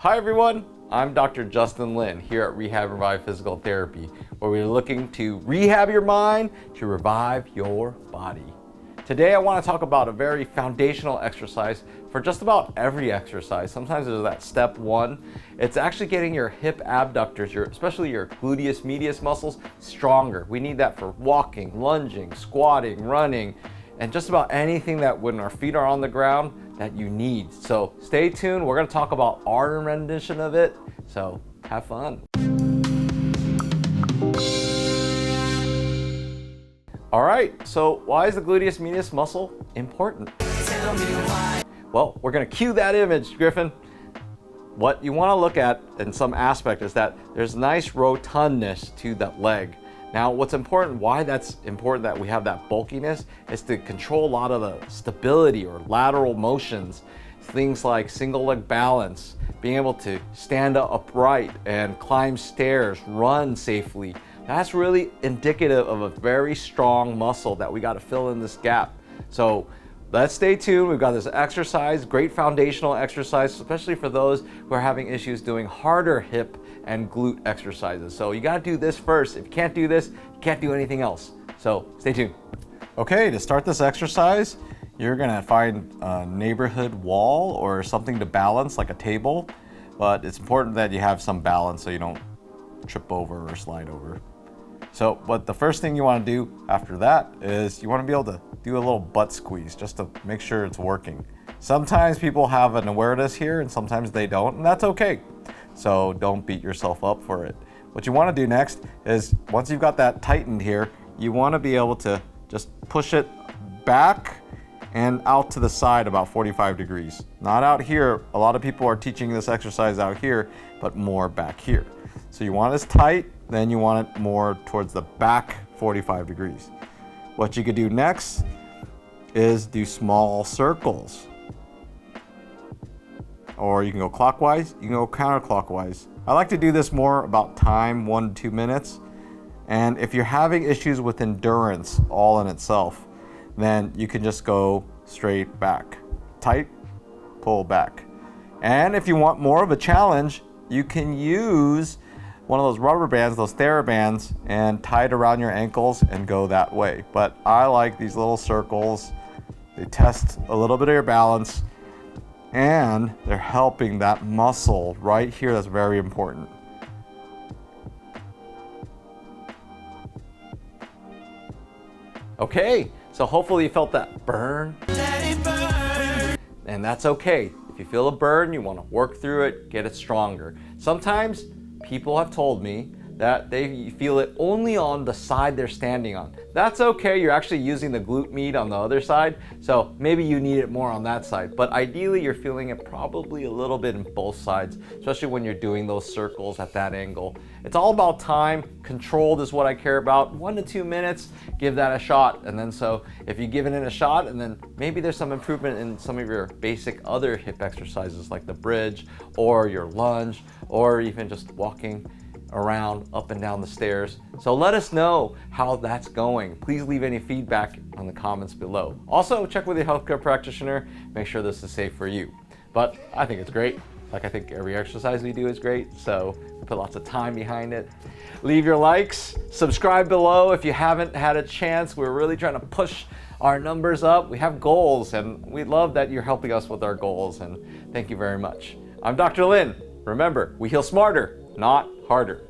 Hi everyone, I'm Dr. Justin Lin here at Rehab Revive Physical Therapy, where we're looking to rehab your mind to revive your body. Today I want to talk about a very foundational exercise for just about every exercise. Sometimes there's that step one. It's actually getting your hip abductors, especially your gluteus medius muscles, stronger. We need that for walking, lunging, squatting, running, and just about anything that when our feet are on the ground that you need. So stay tuned. We're going to talk about our rendition of it. So have fun. All right, so why is the gluteus medius muscle important? Well, we're gonna cue that image, Griffin. What you wanna look at in some aspect is that there's nice rotundness to that leg. Now, what's important, why that's important that we have that bulkiness, is to control a lot of the stability or lateral motions, things like single leg balance, being able to stand up upright and climb stairs, run safely. That's really indicative of a very strong muscle that we got to fill in this gap. So let's stay tuned. We've got this exercise, great foundational exercise, especially for those who are having issues doing harder hip and glute exercises. So you got to do this first. If you can't do this, you can't do anything else. So stay tuned. Okay, to start this exercise, you're gonna find a neighborhood wall or something to balance, like a table, but it's important that you have some balance so you don't trip over or slide over. So, but the first thing you want to do after that is you want to be able to do a little butt squeeze just to make sure it's working. Sometimes people have an awareness here and sometimes they don't, and that's okay. So don't beat yourself up for it. What you want to do next is once you've got that tightened here, you want to be able to just push it back and out to the side about 45 degrees. Not out here. A lot of people are teaching this exercise out here, but more back here. So you want this tight, then you want it more towards the back 45 degrees. What you could do next is do small circles. Or you can go clockwise, you can go counterclockwise. I like to do this more about time, 1 to 2 minutes. And if you're having issues with endurance all in itself, then you can just go straight back. Tight, pull back. And if you want more of a challenge, you can use one of those rubber bands, those TheraBands, and tie it around your ankles and go that way. But I like these little circles. They test a little bit of your balance and they're helping that muscle right here that's very important. Okay, so hopefully you felt that burn. And that's okay. If you feel a burn, you want to work through it, get it stronger. Sometimes people have told me that they feel it only on the side they're standing on. That's okay, you're actually using the glute med on the other side, so maybe you need it more on that side. But ideally, you're feeling it probably a little bit in both sides, especially when you're doing those circles at that angle. It's all about time. Controlled is what I care about. 1 to 2 minutes, give that a shot. And then so if you give it a shot, and then maybe there's some improvement in some of your basic other hip exercises like the bridge or your lunge or even just walking around up and down the stairs. So let us know how that's going. Please leave any feedback on the comments below. Also, check with your healthcare practitioner, make sure this is safe for you. But I think it's great. Like I think every exercise we do is great, so we put lots of time behind it. Leave your likes, subscribe below if you haven't had a chance. We're really trying to push our numbers up. We have goals and we love that you're helping us with our goals, and thank you very much. I'm Dr. Lin. Remember, we heal smarter, not harder.